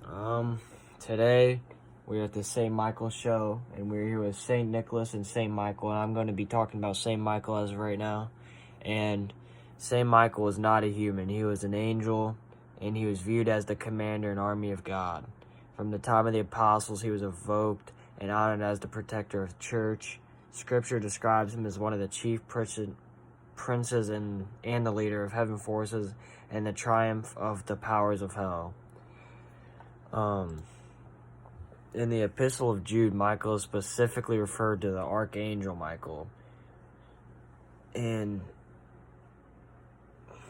Um, Today we're at the St. Michael show, and we're here with St. Nicholas and St. Michael, and I'm going to be talking about St. Michael as of right now. And St. Michael was not a human. He was an angel, and he was viewed as the commander and army of God. From the time of the apostles, he was evoked and honored as the protector of the church. Scripture describes him as one of the chief princes and the leader of heaven forces and the triumph of the powers of hell. In the Epistle of Jude, Michael is specifically referred to the Archangel Michael. And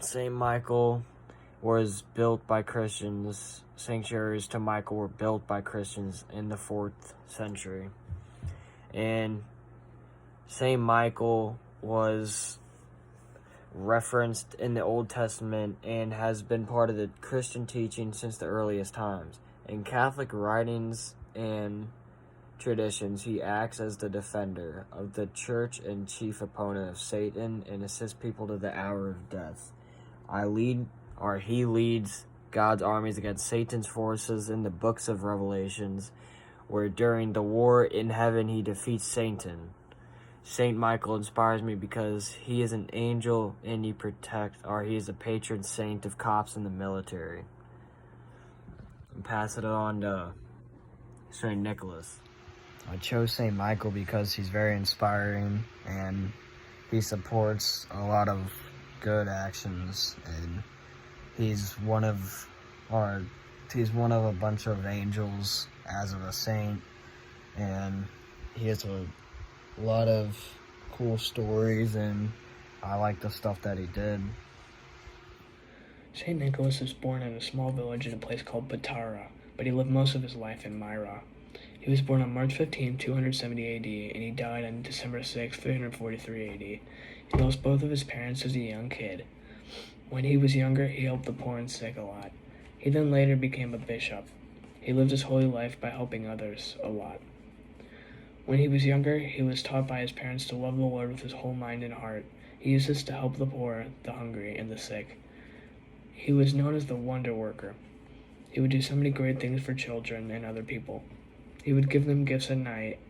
St. Michael was built by Christians. Sanctuaries to Michael were built by Christians in the 4th century. And St. Michael was referenced in the Old Testament and has been part of the Christian teaching since the earliest times. In Catholic writings and traditions, he acts as the defender of the church and chief opponent of Satan and assists people to the hour of death. He leads God's armies against Satan's forces in the books of Revelations, where during the war in heaven he defeats Satan. Saint Michael inspires me because he is an angel and he is a patron saint of cops in the military. And pass it on to St. Nicholas. I chose St. Michael because he's very inspiring and he supports a lot of good actions, and he's one of a bunch of angels as of a saint, and he has a lot of cool stories, and I like the stuff that he did. St. Nicholas was born in a small village in a place called Patara, but he lived most of his life in Myra. He was born on March 15, 270 AD, and he died on December 6, 343 AD. He lost both of his parents as a young kid. When he was younger, he helped the poor and sick a lot. He then later became a bishop. He lived his holy life by helping others a lot. When he was younger, he was taught by his parents to love the Lord with his whole mind and heart. He used this to help the poor, the hungry, and the sick. He was known as the wonder worker. He would do so many great things for children and other people. He would give them gifts at night.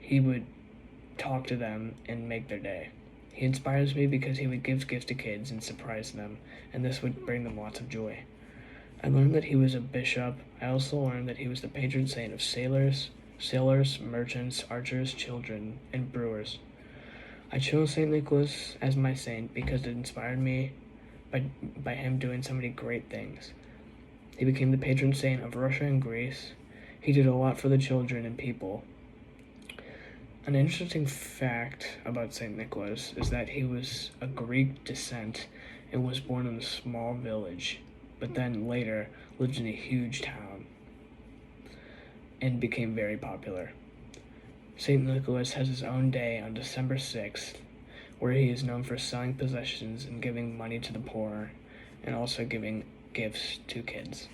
He would talk to them and make their day. He inspires me because he would give gifts to kids and surprise them, and this would bring them lots of joy. I learned that he was a bishop. I also learned that he was the patron saint of sailors, merchants, archers, children, and brewers. I chose St. Nicholas as my saint because it inspired me by him doing so many great things. He became the patron saint of Russia and Greece. He did a lot for the children and people. An interesting fact about St. Nicholas is that he was of Greek descent and was born in a small village, but then later lived in a huge town and became very popular. St. Nicholas has his own day on December 6th, where he is known for selling possessions and giving money to the poor, and also giving gifts to kids.